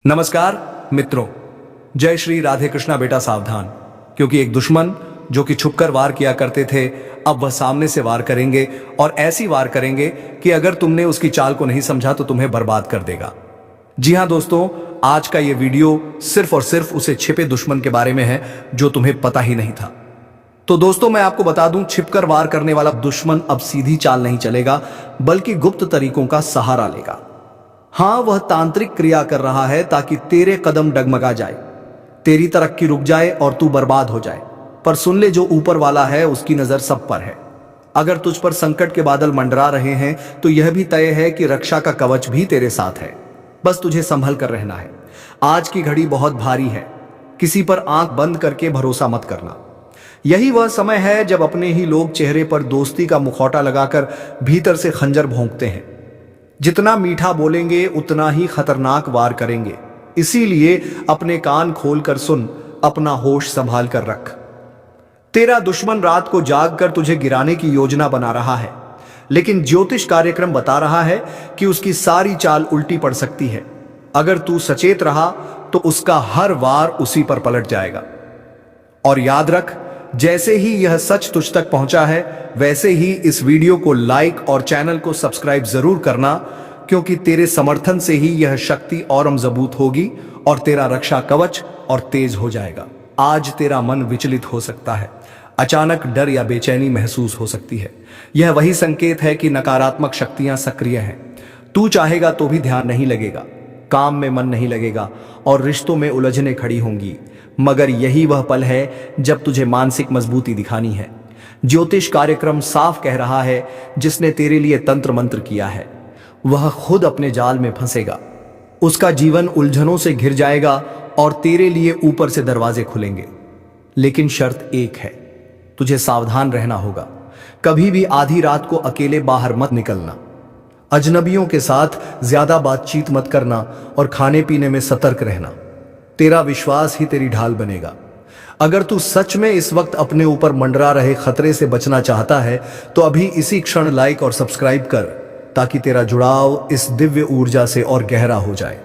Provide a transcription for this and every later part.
नमस्कार मित्रों, जय श्री राधे कृष्णा। बेटा सावधान, क्योंकि एक दुश्मन जो कि छुपकर वार किया करते थे, अब वह सामने से वार करेंगे और ऐसी वार करेंगे कि अगर तुमने उसकी चाल को नहीं समझा तो तुम्हें बर्बाद कर देगा। जी हां दोस्तों, आज का ये वीडियो सिर्फ और सिर्फ उसे छिपे दुश्मन के बारे में है जो तुम्हें पता ही नहीं था। तो दोस्तों, मैं आपको बता दूं, छिपकर वार करने वाला दुश्मन अब सीधी चाल नहीं चलेगा, बल्कि गुप्त तरीकों का सहारा लेगा। हां, वह तांत्रिक क्रिया कर रहा है ताकि तेरे कदम डगमगा जाए, तेरी तरक्की रुक जाए और तू बर्बाद हो जाए। पर सुन ले, जो ऊपर वाला है उसकी नजर सब पर है। अगर तुझ पर संकट के बादल मंडरा रहे हैं तो यह भी तय है कि रक्षा का कवच भी तेरे साथ है। बस तुझे संभल कर रहना है। आज की घड़ी बहुत भारी है, किसी पर आंख बंद करके भरोसा मत करना। यही वह समय है जब अपने ही लोग चेहरे पर दोस्ती का मुखौटा लगाकर भीतर से खंजर भोंकते हैं। जितना मीठा बोलेंगे उतना ही खतरनाक वार करेंगे। इसीलिए अपने कान खोलकर सुन, अपना होश संभाल कर रख। तेरा दुश्मन रात को जागकर तुझे गिराने की योजना बना रहा है, लेकिन ज्योतिष कार्यक्रम बता रहा है कि उसकी सारी चाल उल्टी पड़ सकती है। अगर तू सचेत रहा तो उसका हर वार उसी पर पलट जाएगा। और याद रख, जैसे ही यह सच तुझ तक पहुंचा है, वैसे ही इस वीडियो को लाइक और चैनल को सब्सक्राइब जरूर करना, क्योंकि तेरे समर्थन से ही यह शक्ति और मजबूत होगी और तेरा रक्षा कवच और तेज हो जाएगा। आज तेरा मन विचलित हो सकता है, अचानक डर या बेचैनी महसूस हो सकती है। यह वही संकेत है कि नकारात्मक शक्तियां सक्रिय हैं। तू चाहेगा तो भी ध्यान नहीं लगेगा, काम में मन नहीं लगेगा और रिश्तों में उलझने खड़ी होंगी। मगर यही वह पल है जब तुझे मानसिक मजबूती दिखानी है। ज्योतिष कार्यक्रम साफ कह रहा है, जिसने तेरे लिए तंत्र मंत्र किया है वह खुद अपने जाल में फंसेगा। उसका जीवन उलझनों से घिर जाएगा और तेरे लिए ऊपर से दरवाजे खुलेंगे। लेकिन शर्त एक है, तुझे सावधान रहना होगा। कभी भी आधी रात को अकेले बाहर मत निकलना, अजनबियों के साथ ज्यादा बातचीत मत करना और खाने पीने में सतर्क रहना। तेरा विश्वास ही तेरी ढाल बनेगा। अगर तू सच में इस वक्त अपने ऊपर मंडरा रहे खतरे से बचना चाहता है तो अभी इसी क्षण लाइक और सब्सक्राइब कर, ताकि तेरा जुड़ाव इस दिव्य ऊर्जा से और गहरा हो जाए।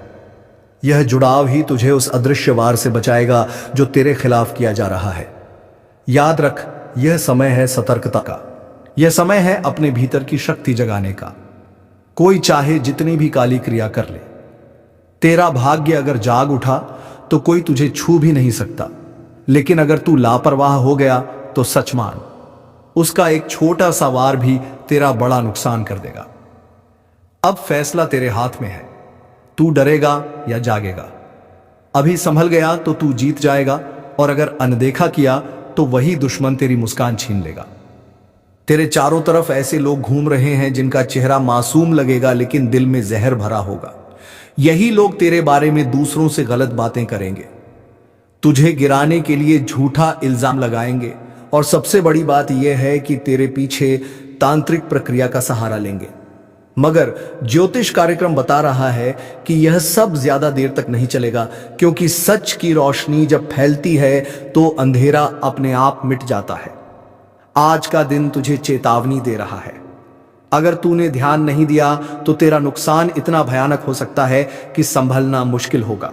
यह जुड़ाव ही तुझे उस अदृश्य वार से बचाएगा जो तेरे खिलाफ किया जा रहा है। याद रख, यह समय है सतर्कता का। यह समय है अपने भीतर की शक्ति जगाने का। कोई चाहे जितनी भी काली क्रिया कर ले, तेरा भाग्य अगर जाग उठा तो कोई तुझे छू भी नहीं सकता। लेकिन अगर तू लापरवाह हो गया तो सच मान, उसका एक छोटा सा वार भी तेरा बड़ा नुकसान कर देगा। अब फैसला तेरे हाथ में है, तू डरेगा या जागेगा। अभी संभल गया तो तू जीत जाएगा, और अगर अनदेखा किया तो वही दुश्मन तेरी मुस्कान छीन लेगा। तेरे चारों तरफ ऐसे लोग घूम रहे हैं जिनका चेहरा मासूम लगेगा, लेकिन दिल में जहर भरा होगा। यही लोग तेरे बारे में दूसरों से गलत बातें करेंगे, तुझे गिराने के लिए झूठा इल्जाम लगाएंगे, और सबसे बड़ी बात यह है कि तेरे पीछे तांत्रिक प्रक्रिया का सहारा लेंगे। मगर ज्योतिष कार्यक्रम बता रहा है कि यह सब ज्यादा देर तक नहीं चलेगा, क्योंकि सच की रोशनी जब फैलती है तो अंधेरा अपने आप मिट जाता है। आज का दिन तुझे चेतावनी दे रहा है। अगर तूने ध्यान नहीं दिया तो तेरा नुकसान इतना भयानक हो सकता है कि संभलना मुश्किल होगा।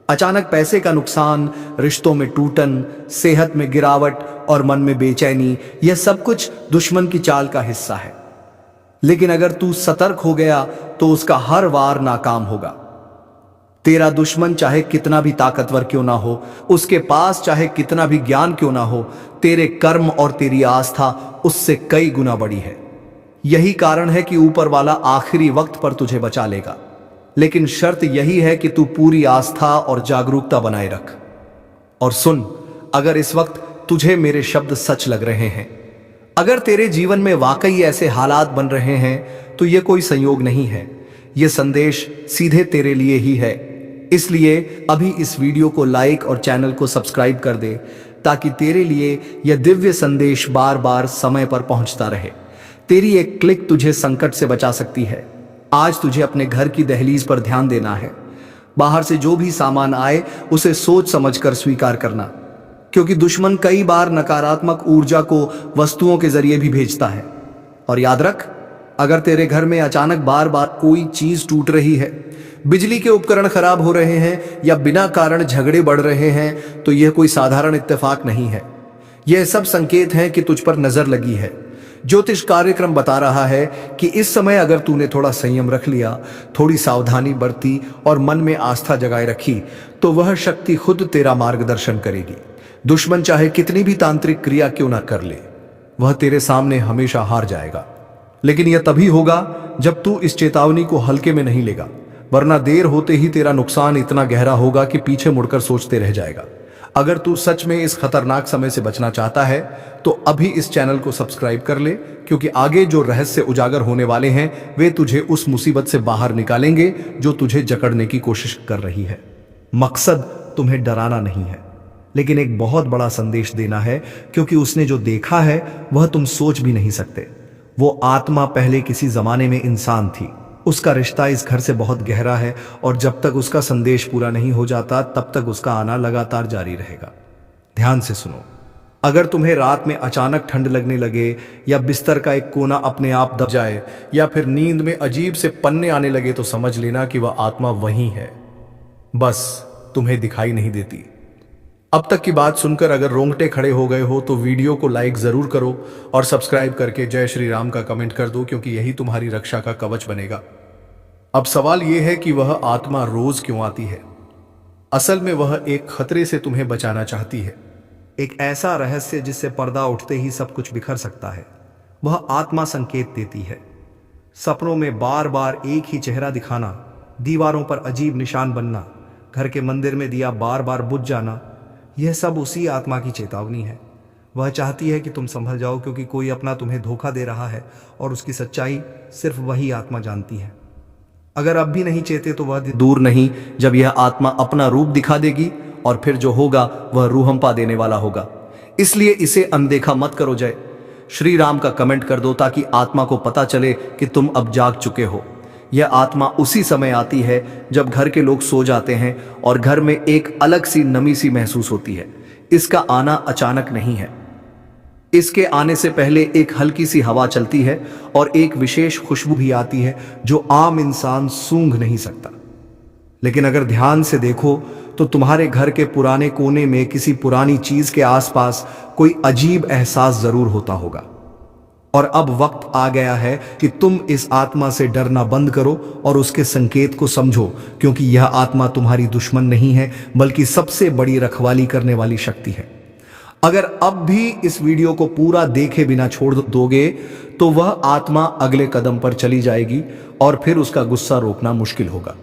अचानक पैसे का नुकसान, रिश्तों में टूटन, सेहत में गिरावट और मन में बेचैनी, यह सब कुछ दुश्मन की चाल का हिस्सा है। लेकिन अगर तू सतर्क हो गया तो उसका हर वार नाकाम होगा। तेरा दुश्मन चाहे कितना भी ताकतवर क्यों ना हो, उसके पास चाहे कितना भी ज्ञान क्यों ना हो, तेरे कर्म और तेरी आस्था उससे कई गुना बड़ी है। यही कारण है कि ऊपर वाला आखिरी वक्त पर तुझे बचा लेगा। लेकिन शर्त यही है कि तू पूरी आस्था और जागरूकता बनाए रख। और सुन, अगर इस वक्त तुझे मेरे शब्द सच लग रहे हैं, अगर तेरे जीवन में वाकई ऐसे हालात बन रहे हैं, तो यह कोई संयोग नहीं है, यह संदेश सीधे तेरे लिए ही है। इसलिए अभी इस वीडियो को लाइक और चैनल को सब्सक्राइब कर दे, ताकि तेरे लिए यह दिव्य संदेश बार बार समय पर पहुंचता रहे। तेरी एक क्लिक तुझे संकट से बचा सकती है। आज तुझे अपने घर की दहलीज पर ध्यान देना है। बाहर से जो भी सामान आए उसे सोच समझकर स्वीकार करना, क्योंकि दुश्मन कई बार नकारात्मक ऊर्जा को वस्तुओं के जरिए भी भेजता है। और याद रख, अगर तेरे घर में अचानक बार बार कोई चीज टूट रही है बिजली के उपकरण खराब हो रहे हैं या बिना कारण झगड़े बढ़ रहे हैं तो यह कोई साधारण इत्तेफाक नहीं है। यह सब संकेत हैं कि तुझ पर नजर लगी है। ज्योतिष कार्यक्रम बता रहा है कि इस समय अगर तूने थोड़ा संयम रख लिया, थोड़ी सावधानी बरती और मन में आस्था जगाए रखी तो वह शक्ति खुद तेरा मार्गदर्शन करेगी। दुश्मन चाहे कितनी भी तांत्रिक क्रिया क्यों ना कर ले, वह तेरे सामने हमेशा हार जाएगा। लेकिन यह तभी होगा जब तू इस चेतावनी को हल्के में नहीं लेगा, वरना देर होते ही तेरा नुकसान इतना गहरा होगा कि पीछे मुड़कर सोचते रह जाएगा। अगर तू सच में इस खतरनाक समय से बचना चाहता है तो अभी इस चैनल को सब्सक्राइब कर ले, क्योंकि आगे जो रहस्य उजागर होने वाले हैं वे तुझे उस मुसीबत से बाहर निकालेंगे जो तुझे जकड़ने की कोशिश कर रही है। मकसद तुम्हें डराना नहीं है, लेकिन एक बहुत बड़ा संदेश देना है, क्योंकि उसने जो देखा है वह तुम सोच भी नहीं सकते। वो आत्मा पहले किसी जमाने में इंसान थी। उसका रिश्ता इस घर से बहुत गहरा है और जब तक उसका संदेश पूरा नहीं हो जाता तब तक उसका आना लगातार जारी रहेगा। ध्यान से सुनो। अगर तुम्हें रात में अचानक ठंड लगने लगे या बिस्तर का एक कोना अपने आप दब जाए या फिर नींद में अजीब से पन्ने आने लगे तो समझ लेना कि वह आत्मा वही है, बस तुम्हें दिखाई नहीं देती। अब तक की बात सुनकर अगर रोंगटे खड़े हो गए हो तो वीडियो को लाइक जरूर करो और सब्सक्राइब करके जय श्री राम का कमेंट कर दो, क्योंकि यही तुम्हारी रक्षा का कवच बनेगा। अब सवाल यह है कि वह आत्मा रोज क्यों आती है। असल में वह एक खतरे से तुम्हें बचाना चाहती है, एक ऐसा रहस्य जिससे पर्दा उठते ही सब कुछ बिखर सकता है। वह आत्मा संकेत देती है, सपनों में बार बार एक ही चेहरा दिखाना, दीवारों पर अजीब निशान बनना, घर के मंदिर में दिया बार बार बुझ जाना, यह सब उसी आत्मा की चेतावनी है। वह चाहती है कि तुम संभल जाओ, क्योंकि कोई अपना तुम्हें धोखा दे रहा है और उसकी सच्चाई सिर्फ वही आत्मा जानती है। अगर अब भी नहीं चेते तो वह दूर नहीं जब यह आत्मा अपना रूप दिखा देगी और फिर जो होगा वह रूहंपा देने वाला होगा। इसलिए इसे अनदेखा मत करो। जय श्री राम का कमेंट कर दो ताकि आत्मा को पता चले कि तुम अब जाग चुके हो। यह आत्मा उसी समय आती है जब घर के लोग सो जाते हैं और घर में एक अलग सी नमी सी महसूस होती है। इसका आना अचानक नहीं है। इसके आने से पहले एक हल्की सी हवा चलती है और एक विशेष खुशबू भी आती है जो आम इंसान सूंघ नहीं सकता। लेकिन अगर ध्यान से देखो तो तुम्हारे घर के पुराने कोने में किसी पुरानी चीज के आसपास कोई अजीब एहसास जरूर होता होगा। और अब वक्त आ गया है कि तुम इस आत्मा से डरना बंद करो और उसके संकेत को समझो, क्योंकि यह आत्मा तुम्हारी दुश्मन नहीं है बल्कि सबसे बड़ी रखवाली करने वाली शक्ति है। अगर अब भी इस वीडियो को पूरा देखे बिना छोड़ दोगे तो वह आत्मा अगले कदम पर चली जाएगी और फिर उसका गुस्सा रोकना मुश्किल होगा।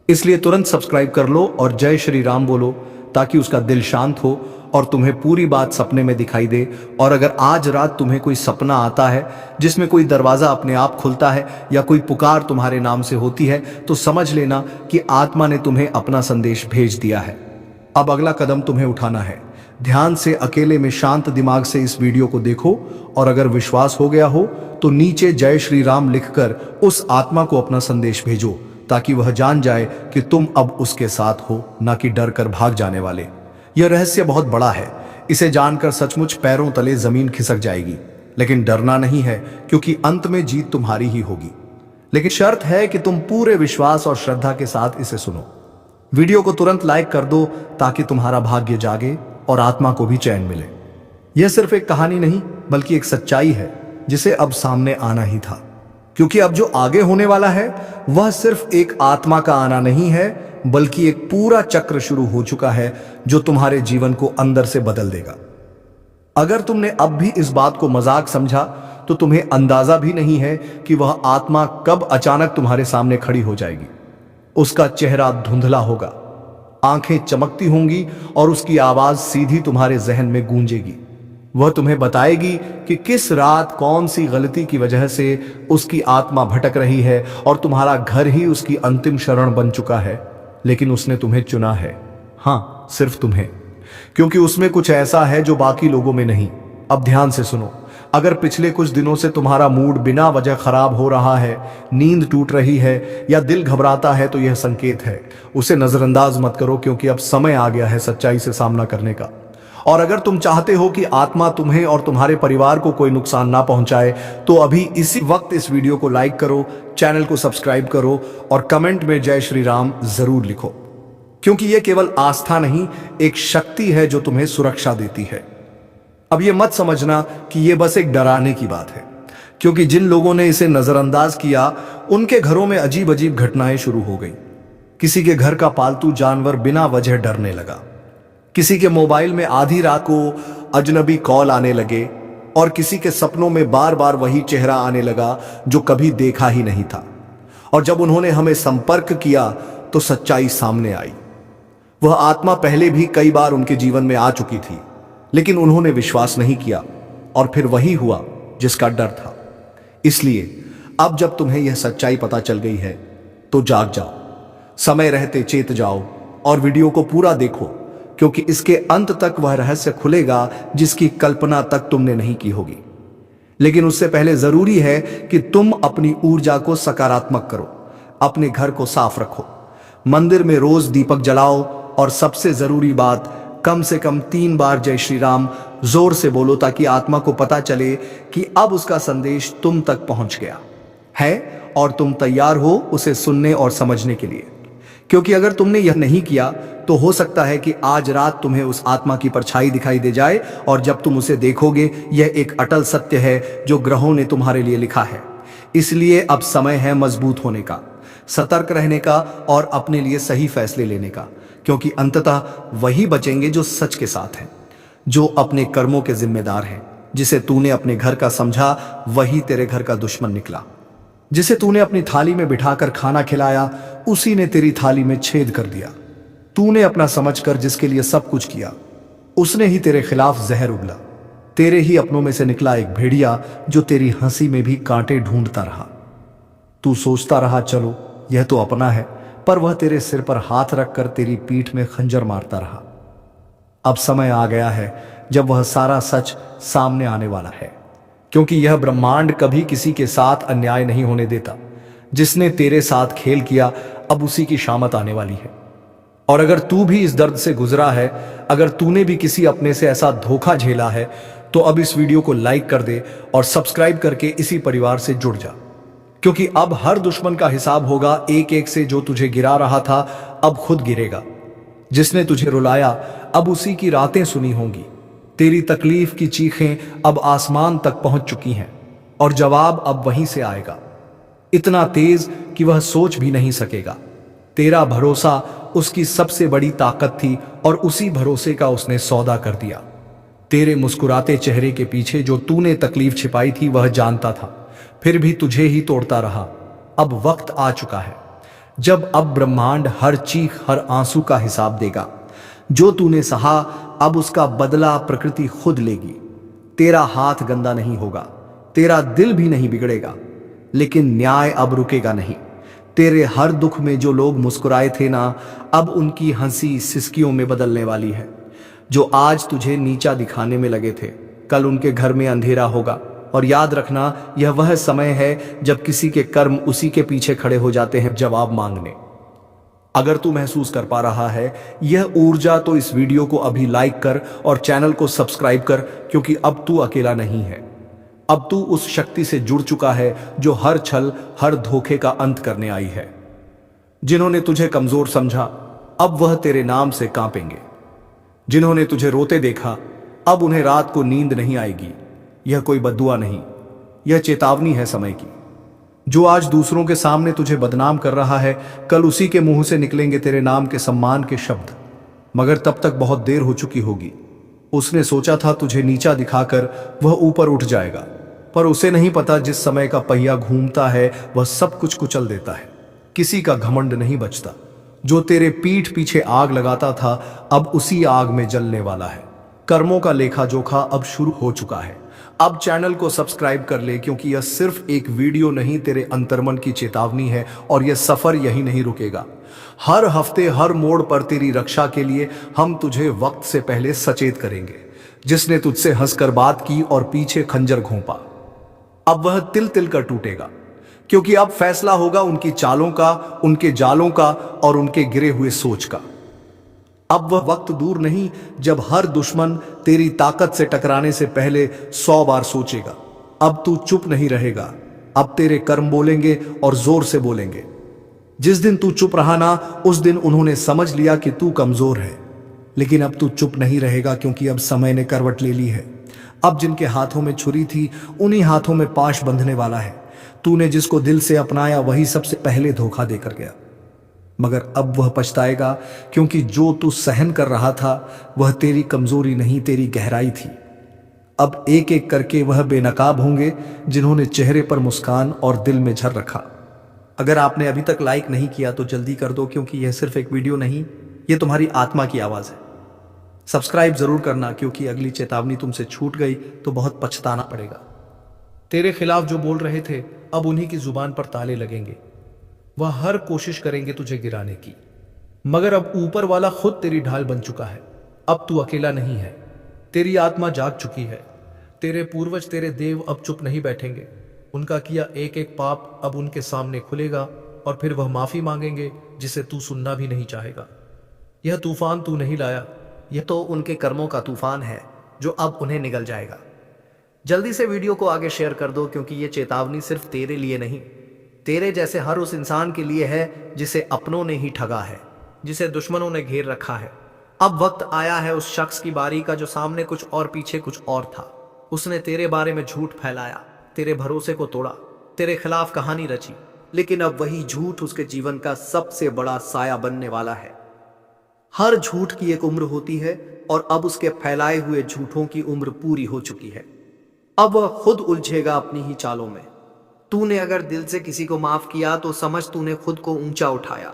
इसलिए तुरंत सब्सक्राइब कर लो और जय श्री राम बोलो, ताकि उसका दिल शांत हो और तुम्हें पूरी बात सपने में दिखाई दे। और अगर आज रात तुम्हें कोई सपना आता है जिसमें कोई दरवाजा अपने आप खुलता है या कोई पुकार तुम्हारे नाम से होती है तो समझ लेना कि आत्मा ने तुम्हें अपना संदेश भेज दिया है। अब अगला कदम तुम्हें उठाना है। ध्यान से अकेले में शांत दिमाग से इस वीडियो को देखो और अगर विश्वास हो गया हो तो नीचे जय श्री राम लिखकर उस आत्मा को अपना संदेश भेजो, ताकि वह जान जाए कि तुम अब उसके साथ हो, ना कि डर कर भाग जाने वाले। यह रहस्य बहुत बड़ा है, इसे जानकर सचमुच पैरों तले जमीन खिसक जाएगी। लेकिन डरना नहीं है, क्योंकि अंत में जीत तुम्हारी ही होगी। लेकिन शर्त है कि तुम पूरे विश्वास और श्रद्धा के साथ इसे सुनो। वीडियो को तुरंत लाइक कर दो ताकि तुम्हारा भाग्य जागे और आत्मा को भी चैन मिले। यह सिर्फ एक कहानी नहीं बल्कि एक सच्चाई है जिसे अब सामने आना ही था, क्योंकि अब जो आगे होने वाला है वह सिर्फ एक आत्मा का आना नहीं है बल्कि एक पूरा चक्र शुरू हो चुका है जो तुम्हारे जीवन को अंदर से बदल देगा। अगर तुमने अब भी इस बात को मजाक समझा तो तुम्हें अंदाजा भी नहीं है कि वह आत्मा कब अचानक तुम्हारे सामने खड़ी हो जाएगी। उसका चेहरा धुंधला होगा, आंखें चमकती होंगी और उसकी आवाज सीधी तुम्हारे जहन में गूंजेगी। वह तुम्हें बताएगी कि किस रात कौन सी गलती की वजह से उसकी आत्मा भटक रही है और तुम्हारा घर ही उसकी अंतिम शरण बन चुका है। लेकिन उसने तुम्हें चुना है, हाँ, सिर्फ तुम्हें, क्योंकि उसमें कुछ ऐसा है जो बाकी लोगों में नहीं। अब ध्यान से सुनो। अगर पिछले कुछ दिनों से तुम्हारा मूड बिना वजह खराब हो रहा है, नींद टूट रही है या दिल घबराता है तो यह संकेत है। उसे नजरअंदाज मत करो, क्योंकि अब समय आ गया है सच्चाई से सामना करने का। और अगर तुम चाहते हो कि आत्मा तुम्हें और तुम्हारे परिवार को कोई नुकसान ना पहुंचाए तो अभी इसी वक्त इस वीडियो को लाइक करो, चैनल को सब्सक्राइब करो और कमेंट में जय श्री राम जरूर लिखो, क्योंकि यह केवल आस्था नहीं, एक शक्ति है जो तुम्हें सुरक्षा देती है। अब यह मत समझना कि यह बस एक डराने की बात है, क्योंकि जिन लोगों ने इसे नजरअंदाज किया उनके घरों में अजीब अजीब घटनाएं शुरू हो गई। किसी के घर का पालतू जानवर बिना वजह डरने लगा, किसी के मोबाइल में आधी रात को अजनबी कॉल आने लगे और किसी के सपनों में बार बार वही चेहरा आने लगा जो कभी देखा ही नहीं था। और जब उन्होंने हमें संपर्क किया तो सच्चाई सामने आई। वह आत्मा पहले भी कई बार उनके जीवन में आ चुकी थी, लेकिन उन्होंने विश्वास नहीं किया और फिर वही हुआ जिसका डर था। इसलिए अब जब तुम्हें यह सच्चाई पता चल गई है तो जाग जाओ, समय रहते चेत जाओ और वीडियो को पूरा देखो, क्योंकि इसके अंत तक वह रहस्य खुलेगा जिसकी कल्पना तक तुमने नहीं की होगी। लेकिन उससे पहले जरूरी है कि तुम अपनी ऊर्जा को सकारात्मक करो, अपने घर को साफ रखो, मंदिर में रोज दीपक जलाओ और सबसे जरूरी बात, कम से कम 3 बार जय श्री राम जोर से बोलो, ताकि आत्मा को पता चले कि अब उसका संदेश तुम तक पहुंच गया है और तुम तैयार हो उसे सुनने और समझने के लिए। क्योंकि अगर तुमने यह नहीं किया तो हो सकता है कि आज रात तुम्हें उस आत्मा की परछाई दिखाई दे जाए, और जब तुम उसे देखोगे यह एक अटल सत्य है जो ग्रहों ने तुम्हारे लिए लिखा है। इसलिए अब समय है मजबूत होने का, सतर्क रहने का और अपने लिए सही फैसले लेने का, क्योंकि अंततः वही बचेंगे जो सच के साथ हैं, जो अपने कर्मों के जिम्मेदार हैं। जिसे तूने अपने घर का समझा वही तेरे घर का दुश्मन निकला। जिसे तूने अपनी थाली में बिठाकर खाना खिलाया उसी ने तेरी थाली में छेद कर दिया। तूने अपना समझकर जिसके लिए सब कुछ किया उसने ही तेरे खिलाफ जहर उगला। तेरे ही अपनों में से निकला एक भेड़िया जो तेरी हंसी में भी कांटे ढूंढता रहा। तू सोचता रहा चलो यह तो अपना है, पर वह तेरे सिर पर हाथ रखकर तेरी पीठ में खंजर मारता रहा। अब समय आ गया है जब वह सारा सच सामने आने वाला है, क्योंकि यह ब्रह्मांड कभी किसी के साथ अन्याय नहीं होने देता। जिसने तेरे साथ खेल किया अब उसी की शामत आने वाली है। और अगर तू भी इस दर्द से गुजरा है, अगर तूने भी किसी अपने से ऐसा धोखा झेला है, तो अब इस वीडियो को लाइक कर दे और सब्सक्राइब करके इसी परिवार से जुड़ जा, क्योंकि अब हर दुश्मन का हिसाब होगा। एक एक से जो तुझे गिरा रहा था अब खुद गिरेगा। जिसने तुझे रुलाया अब उसी की रातें सुनी होंगी। तेरी तकलीफ की चीखें अब आसमान तक पहुंच चुकी हैं और जवाब अब वहीं से आएगा, इतना तेज कि वह सोच भी नहीं सकेगा। तेरा भरोसा उसकी सबसे बड़ी ताकत थी और उसी भरोसे का उसने सौदा कर दिया। तेरे मुस्कुराते चेहरे के पीछे जो तूने तकलीफ छिपाई थी वह जानता था, फिर भी तुझे ही तोड़ता रहा। अब वक्त आ चुका है जब अब ब्रह्मांड हर चीख हर आंसू का हिसाब देगा। जो तूने सहा अब उसका बदला प्रकृति खुद लेगी। तेरा हाथ गंदा नहीं होगा, तेरा दिल भी नहीं बिगड़ेगा, लेकिन न्याय अब रुकेगा नहीं। तेरे हर दुख में जो लोग मुस्कुराए थे ना, अब उनकी हंसी सिसकियों में बदलने वाली है। जो आज तुझे नीचा दिखाने में लगे थे कल उनके घर में अंधेरा होगा। और याद रखना, यह वह समय है जब किसी के कर्म उसी के पीछे खड़े हो जाते हैं जवाब मांगने। अगर तू महसूस कर पा रहा है यह ऊर्जा, तो इस वीडियो को अभी लाइक कर और चैनल को सब्सक्राइब कर, क्योंकि अब तू अकेला नहीं है। अब तू उस शक्ति से जुड़ चुका है जो हर छल हर धोखे का अंत करने आई है। जिन्होंने तुझे कमजोर समझा अब वह तेरे नाम से कांपेंगे। जिन्होंने तुझे रोते देखा अब उन्हें रात को नींद नहीं आएगी। यह कोई बद्दुआ नहीं, यह चेतावनी है समय की। जो आज दूसरों के सामने तुझे बदनाम कर रहा है कल उसी के मुंह से निकलेंगे तेरे नाम के सम्मान के शब्द, मगर तब तक बहुत देर हो चुकी होगी। उसने सोचा था तुझे नीचा दिखाकर वह ऊपर उठ जाएगा, पर उसे नहीं पता जिस समय का पहिया घूमता है वह सब कुछ कुचल देता है। किसी का घमंड नहीं बचता। जो तेरे पीठ पीछे आग लगाता था अब उसी आग में जलने वाला है। कर्मों का लेखा जोखा अब शुरू हो चुका है। अब चैनल को सब्सक्राइब कर ले, क्योंकि यह सिर्फ एक वीडियो नहीं तेरे अंतर्मन की चेतावनी है और यह सफर यही नहीं रुकेगा। हर हफ्ते हर मोड़ पर तेरी रक्षा के लिए हम तुझे वक्त से पहले सचेत करेंगे। जिसने तुझसे हंसकर बात की और पीछे खंजर घोंपा अब वह तिल तिल कर टूटेगा, क्योंकि अब फैसला होगा उनकी चालों का, उनके जालों का और उनके गिरे हुए सोच का। अब वह वक्त दूर नहीं जब हर दुश्मन तेरी ताकत से टकराने से पहले 100 बार सोचेगा। अब तू चुप नहीं रहेगा, अब तेरे कर्म बोलेंगे और जोर से बोलेंगे। जिस दिन तू चुप रहा ना, उस दिन उन्होंने समझ लिया कि तू कमजोर है। लेकिन अब तू चुप नहीं रहेगा, क्योंकि अब समय ने करवट ले ली है। अब जिनके हाथों में छुरी थी, उन्हीं हाथों में पाश बंधने वाला है। तूने जिसको दिल से अपनाया वही सबसे पहले धोखा देकर गया। मगर अब वह पछताएगा, क्योंकि जो तू सहन कर रहा था वह तेरी कमजोरी नहीं, तेरी गहराई थी। अब एक एक करके वह बेनकाब होंगे जिन्होंने चेहरे पर मुस्कान और दिल में झर रखा। अगर आपने अभी तक लाइक नहीं किया तो जल्दी कर दो, क्योंकि यह सिर्फ एक वीडियो नहीं, यह तुम्हारी आत्मा की आवाज है। सब्सक्राइब जरूर करना, क्योंकि अगली चेतावनी तुमसे छूट गई तो बहुत पछताना पड़ेगा। तेरे खिलाफ जो बोल रहे थे, अब उन्हीं की जुबान पर ताले लगेंगे। वह हर कोशिश करेंगे तुझे गिराने की, मगर अब ऊपर वाला खुद तेरी ढाल बन चुका है। अब तू अकेला नहीं है, तेरी आत्मा जाग चुकी है। तेरे पूर्वज, तेरे देव अब चुप नहीं बैठेंगे। उनका किया एक एक पाप अब उनके सामने खुलेगा, और फिर वह माफी मांगेंगे जिसे तू सुनना भी नहीं चाहेगा। यह तूफान तू नहीं लाया, यह तो उनके कर्मों का तूफान है जो अब उन्हें निगल जाएगा। जल्दी से वीडियो को आगे शेयर कर दो, क्योंकि यह चेतावनी सिर्फ तेरे लिए नहीं, तेरे जैसे हर उस इंसान के लिए है जिसे अपनों ने ही ठगा है, जिसे दुश्मनों ने घेर रखा है। अब वक्त आया है उस शख्स की बारी का जो सामने कुछ और पीछे कुछ और था। उसने तेरे बारे में झूठ फैलाया, तेरे भरोसे को तोड़ा, तेरे खिलाफ कहानी रची, लेकिन अब वही झूठ उसके जीवन का सबसे बड़ा साया बनने वाला है। हर झूठ की एक उम्र होती है, और अब उसके फैलाए हुए झूठों की उम्र पूरी हो चुकी है। अब वह खुद उलझेगा अपनी ही चालों में। तूने अगर दिल से किसी को माफ किया तो समझ तूने खुद को ऊंचा उठाया,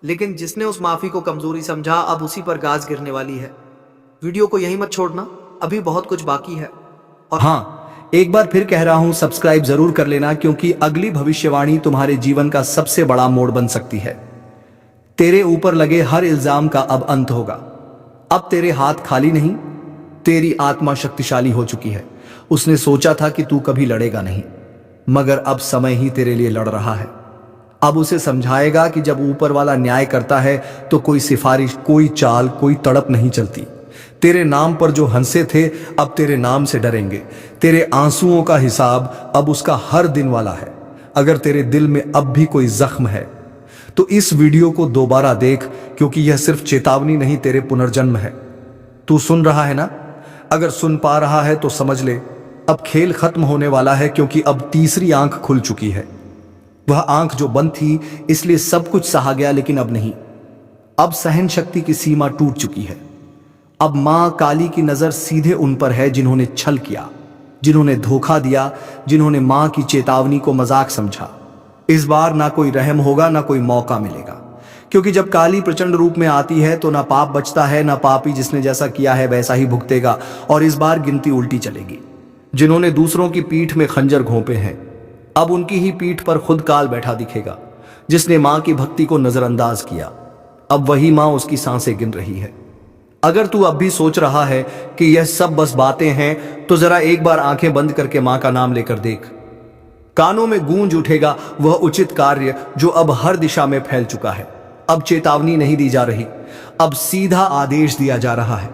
लेकिन जिसने उस माफी को कमजोरी समझा, अब उसी पर गाज गिरने वाली है। वीडियो को यहीं मत छोड़ना, अभी बहुत कुछ बाकी है। और हाँ, एक बार फिर कह रहा हूं, सब्सक्राइब जरूर कर लेना, क्योंकि अगली भविष्यवाणी तुम्हारे जीवन का सबसे बड़ा मोड़ बन सकती है। तेरे ऊपर लगे हर इल्जाम का अब अंत होगा। अब तेरे हाथ खाली नहीं, तेरी आत्मा शक्तिशाली हो चुकी है। उसने सोचा था कि तू कभी लड़ेगा नहीं, मगर अब समय ही तेरे लिए लड़ रहा है। अब उसे समझाएगा कि जब ऊपर वाला न्याय करता है तो कोई सिफारिश, कोई चाल, कोई तड़प नहीं चलती। तेरे नाम पर जो हंसे थे अब तेरे नाम से डरेंगे। तेरे आंसुओं का हिसाब अब उसका हर दिन वाला है। अगर तेरे दिल में अब भी कोई जख्म है तो इस वीडियो को दोबारा देख, क्योंकि यह सिर्फ चेतावनी नहीं, तेरे पुनर्जन्म है। तू सुन रहा है ना? अगर सुन पा रहा है तो समझ ले, अब खेल खत्म होने वाला है, क्योंकि अब तीसरी आंख खुल चुकी है। वह आंख जो बंद थी, इसलिए सब कुछ सहा गया, लेकिन अब नहीं। अब सहन शक्ति की सीमा टूट चुकी है। अब मां काली की नजर सीधे उन पर है जिन्होंने छल किया, जिन्होंने धोखा दिया, जिन्होंने मां की चेतावनी को मजाक समझा। इस बार ना कोई रहम होगा, ना कोई मौका मिलेगा, क्योंकि जब काली प्रचंड रूप में आती है तो ना पाप बचता है, ना पापी जिसने जैसा किया है वैसा ही भुगतेगा। और इस बार गिनती उल्टी चलेगी। जिन्होंने दूसरों की पीठ में खंजर घोंपे हैं, अब उनकी ही पीठ पर खुद काल बैठा दिखेगा। जिसने मां की भक्ति को नजरअंदाज किया, अब वही मां उसकी सांसें गिन रही है। अगर तू अब भी सोच रहा है कि यह सब बस बातें हैं, तो जरा एक बार आंखें बंद करके मां का नाम लेकर देख। कानों में गूंज उठेगा वह उचित कार्य जो अब हर दिशा में फैल चुका है। अब चेतावनी नहीं दी जा रही, अब सीधा आदेश दिया जा रहा है।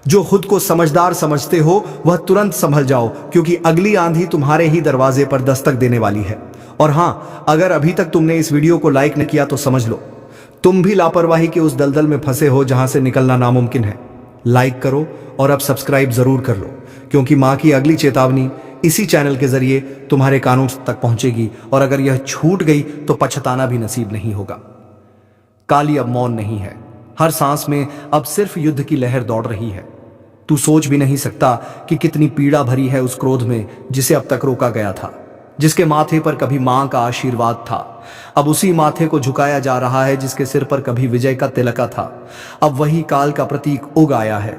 जो खुद को समझदार समझते हो वह तुरंत संभल जाओ, क्योंकि अगली आंधी तुम्हारे ही दरवाजे पर दस्तक देने वाली है। और हां, अगर अभी तक तुमने इस वीडियो को लाइक नहीं किया तो समझ लो, तुम भी लापरवाही के उस दलदल में फंसे हो जहां से निकलना नामुमकिन है। लाइक करो और अब सब्सक्राइब जरूर कर लो, क्योंकि मां की अगली चेतावनी इसी चैनल के जरिए तुम्हारे कानों तक पहुंचेगी, और अगर यह छूट गई तो पछताना भी नसीब नहीं होगा। काली अब मौन नहीं है, हर सांस में अब सिर्फ युद्ध की लहर दौड़ रही है। तू सोच भी नहीं सकता कि कितनी पीड़ा भरी है उस क्रोध में जिसे अब तक रोका गया था, जिसके माथे पर कभी मां का आशीर्वाद था। अब उसी माथे को झुकाया जा रहा है जिसके सिर पर कभी विजय का तिलका था। अब वही काल का प्रतीक उग आया है।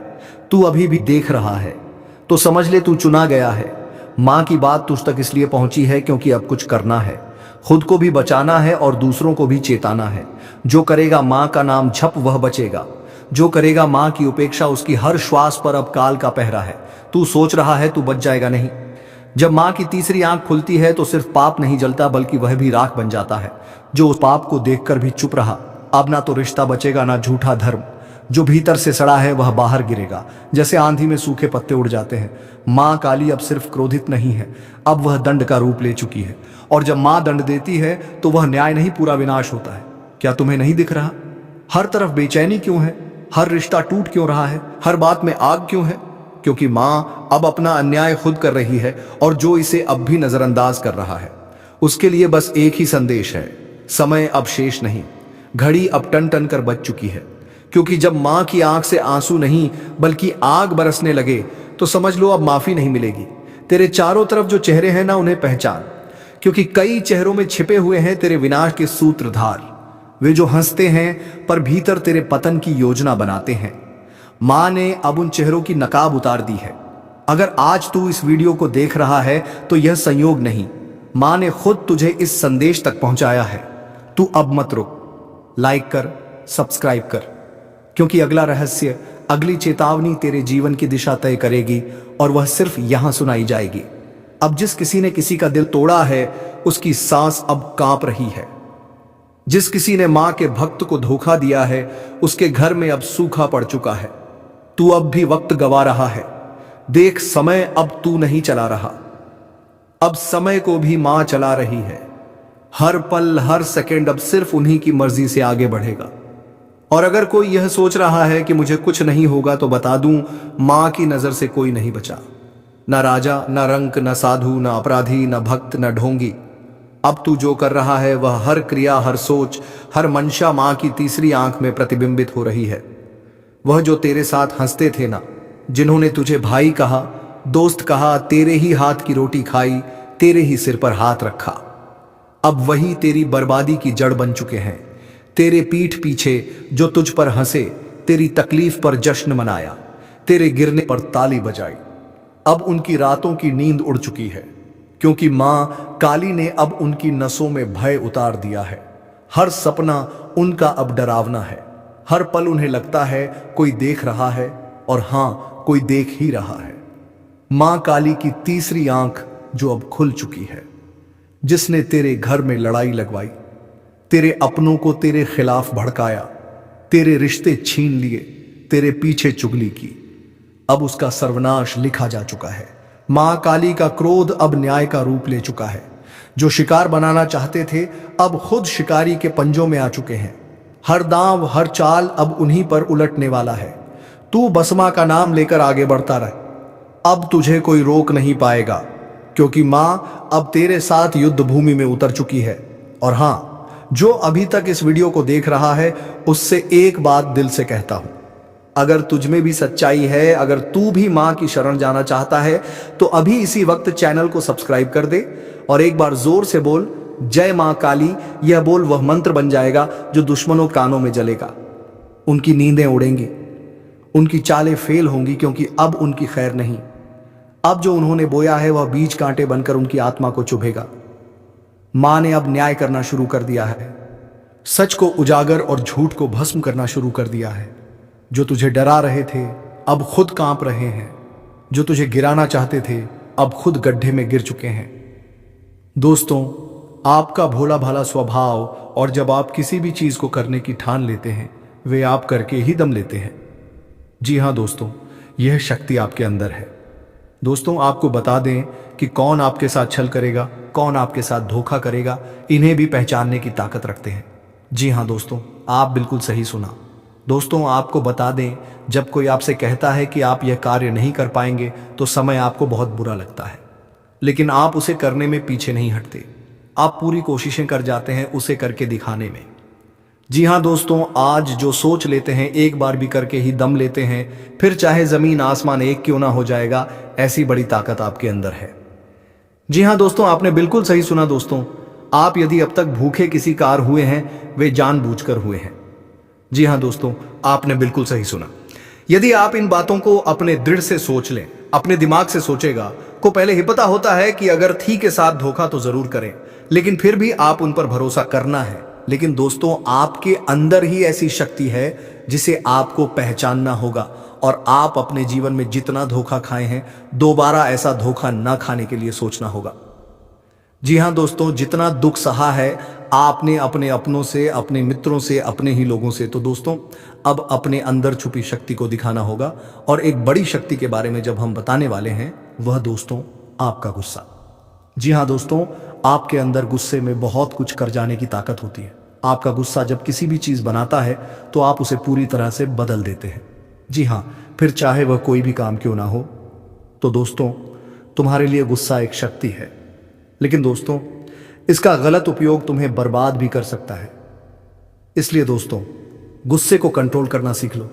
तू अभी भी देख रहा है तो समझ ले, तू चुना गया है। मां की बात तुझ तक इसलिए पहुंची है क्योंकि अब कुछ करना है, खुद को भी बचाना है और दूसरों को भी चेताना है। जो करेगा मां का नाम झप वह बचेगा, जो करेगा मां की उपेक्षा उसकी हर श्वास पर अब काल का पहरा है। तू सोच रहा है तू बच जाएगा, नहीं। जब मां की तीसरी आंख खुलती है तो सिर्फ पाप नहीं जलता, बल्कि वह भी राख बन जाता है। जो उस पाप को देखकर भी चुप रहा, अब ना तो रिश्ता बचेगा, ना झूठा धर्म, जो भीतर से सड़ा है वह बाहर गिरेगा, जैसे आंधी में सूखे पत्ते उड़ जाते हैं। माँ काली अब सिर्फ क्रोधित नहीं है, अब वह दंड का रूप ले चुकी है। और जब माँ दंड देती है तो वह न्याय नहीं, पूरा विनाश होता है। क्या तुम्हें नहीं दिख रहा? हर तरफ बेचैनी क्यों है? हर रिश्ता टूट क्यों रहा है? हर बात में आग क्यों है? क्योंकि माँ अब अपना अन्याय खुद कर रही है, और जो इसे अब भी नजरअंदाज कर रहा है उसके लिए बस एक ही संदेश है, समय अब शेष नहीं, घड़ी अब टन टन कर बज चुकी है। क्योंकि जब माँ की आंख से आंसू नहीं बल्कि आग बरसने लगे तो समझ लो अब माफी नहीं मिलेगी। तेरे चारों तरफ जो चेहरे हैं ना, उन्हें पहचान, क्योंकि कई चेहरों में छिपे हुए हैं तेरे विनाश के सूत्रधार। वे जो हंसते हैं पर भीतर तेरे पतन की योजना बनाते हैं। माँ ने अब उन चेहरों की नकाब उतार दी है। अगर आज तू इस वीडियो को देख रहा है तो यह संयोग नहीं, माँ ने खुद तुझे इस संदेश तक पहुंचाया है। तू अब मत रुक, लाइक कर, सब्सक्राइब कर, क्योंकि अगला रहस्य, अगली चेतावनी तेरे जीवन की दिशा तय करेगी, और वह सिर्फ यहां सुनाई जाएगी। अब जिस किसी ने किसी का दिल तोड़ा है उसकी सांस अब कांप रही है। जिस किसी ने मां के भक्त को धोखा दिया है उसके घर में अब सूखा पड़ चुका है। तू अब भी वक्त गवा रहा है। देख, समय अब तू नहीं चला रहा, अब समय को भी मां चला रही है। हर पल हर सेकंड अब सिर्फ उन्हीं की मर्जी से आगे बढ़ेगा। और अगर कोई यह सोच रहा है कि मुझे कुछ नहीं होगा तो बता दूं, मां की नजर से कोई नहीं बचा। न राजा, न रंक, न साधु, न अपराधी, न भक्त, न ढोंगी। अब तू जो कर रहा है वह हर क्रिया, हर सोच, हर मंशा मां की तीसरी आंख में प्रतिबिंबित हो रही है। वह जो तेरे साथ हंसते थे ना, जिन्होंने तुझे भाई कहा, दोस्त कहा, तेरे ही हाथ की रोटी खाई, तेरे ही सिर पर हाथ रखा, अब वही तेरी बर्बादी की जड़ बन चुके हैं। तेरे पीठ पीछे जो तुझ पर हंसे, तेरी तकलीफ पर जश्न मनाया, तेरे गिरने पर ताली बजाई, अब उनकी रातों की नींद उड़ चुकी है। क्योंकि मां काली ने अब उनकी नसों में भय उतार दिया है। हर सपना उनका अब डरावना है। हर पल उन्हें लगता है कोई देख रहा है, और हां, कोई देख ही रहा है। मां काली की तीसरी आंख जो अब खुल चुकी है, जिसने तेरे घर में लड़ाई लगवाई, तेरे अपनों को तेरे खिलाफ भड़काया, तेरे रिश्ते छीन लिए, तेरे पीछे चुगली की, अब उसका सर्वनाश लिखा जा चुका है। मां काली का क्रोध अब न्याय का रूप ले चुका है। जो शिकार बनाना चाहते थे अब खुद शिकारी के पंजों में आ चुके हैं। हर दांव, हर चाल अब उन्हीं पर उलटने वाला है। तू बस मां का नाम लेकर आगे बढ़ता रह, अब तुझे कोई रोक नहीं पाएगा, क्योंकि मां अब तेरे साथ युद्ध भूमि में उतर चुकी है। और हां, जो अभी तक इस वीडियो को देख रहा है उससे एक बात दिल से कहता हूं, अगर तुझ में भी सच्चाई है, अगर तू भी मां की शरण जाना चाहता है तो अभी इसी वक्त चैनल को सब्सक्राइब कर दे और एक बार जोर से बोल, जय मां काली। यह बोल वह मंत्र बन जाएगा जो दुश्मनों कानों में जलेगा। उनकी नींदें उड़ेंगी, उनकी चालें फेल होंगी, क्योंकि अब उनकी खैर नहीं। अब जो उन्होंने बोया है वह बीज कांटे बनकर उनकी आत्मा को चुभेगा। मां ने अब न्याय करना शुरू कर दिया है। सच को उजागर और झूठ को भस्म करना शुरू कर दिया है। जो तुझे डरा रहे थे अब खुद कांप रहे हैं। जो तुझे गिराना चाहते थे अब खुद गड्ढे में गिर चुके हैं। दोस्तों, आपका भोला भाला स्वभाव, और जब आप किसी भी चीज को करने की ठान लेते हैं वे आप करके ही दम लेते हैं। जी हाँ दोस्तों, यह शक्ति आपके अंदर है। दोस्तों, आपको बता दें कि कौन आपके साथ छल करेगा, कौन आपके साथ धोखा करेगा, इन्हें भी पहचानने की ताकत रखते हैं। जी हाँ दोस्तों, आप बिल्कुल सही सुना। दोस्तों, आपको बता दें, जब कोई आपसे कहता है कि आप यह कार्य नहीं कर पाएंगे तो समय आपको बहुत बुरा लगता है, लेकिन आप उसे करने में पीछे नहीं हटते। आप पूरी कोशिशें कर जाते हैं उसे करके दिखाने में। जी हाँ दोस्तों, आज जो सोच लेते हैं एक बार भी करके ही दम लेते हैं, फिर चाहे जमीन आसमान एक क्यों ना हो जाएगा, ऐसी बड़ी ताकत आपके अंदर है। जी हाँ दोस्तों, आपने बिल्कुल सही सुना। दोस्तों, आप यदि अब तक भूखे किसी कार हुए हैं वे जानबूझकर हुए हैं। जी हाँ दोस्तों, आपने बिल्कुल सही सुना। यदि आप इन बातों को अपने दृढ़ से सोच लें, अपने दिमाग से सोचेगा, को पहले ही पता होता है कि अगर थी के साथ धोखा तो जरूर करें, लेकिन फिर भी आप उन पर भरोसा करना है। लेकिन दोस्तों, आपके अंदर ही ऐसी शक्ति है जिसे आपको पहचानना होगा, और आप अपने जीवन में जितना धोखा खाए हैं दोबारा ऐसा धोखा ना खाने के लिए सोचना होगा। जी हाँ दोस्तों, जितना दुख सहा है आपने अपने अपनों से, अपने मित्रों से, अपने ही लोगों से। तो दोस्तों, अब अपने अंदर छुपी शक्ति को दिखाना होगा। और एक बड़ी शक्ति के बारे में जब हम बताने वाले हैं, वह दोस्तों आपका गुस्सा। जी हाँ दोस्तों, आपके अंदर गुस्से में बहुत कुछ कर जाने की ताकत होती है। आपका गुस्सा जब किसी भी चीज़ बनाता है तो आप उसे पूरी तरह से बदल देते हैं। जी हाँ, फिर चाहे वह कोई भी काम क्यों ना हो। तो दोस्तों, तुम्हारे लिए गुस्सा एक शक्ति है, लेकिन दोस्तों इसका गलत उपयोग तुम्हें बर्बाद भी कर सकता है। इसलिए दोस्तों, गुस्से को कंट्रोल करना सीख लो,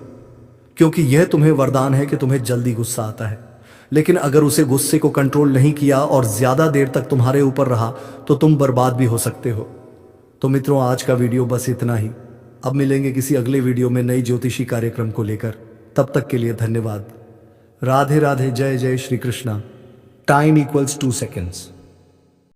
क्योंकि यह तुम्हें वरदान है कि तुम्हें जल्दी गुस्सा आता है। लेकिन अगर उसे गुस्से को कंट्रोल नहीं किया और ज्यादा देर तक तुम्हारे ऊपर रहा तो तुम बर्बाद भी हो सकते हो। तो मित्रों, आज का वीडियो बस इतना ही। अब मिलेंगे किसी अगले वीडियो में नई ज्योतिषी कार्यक्रम को लेकर। तब तक के लिए धन्यवाद। राधे राधे, जय जय Shri Krishna. Time equals 2 seconds।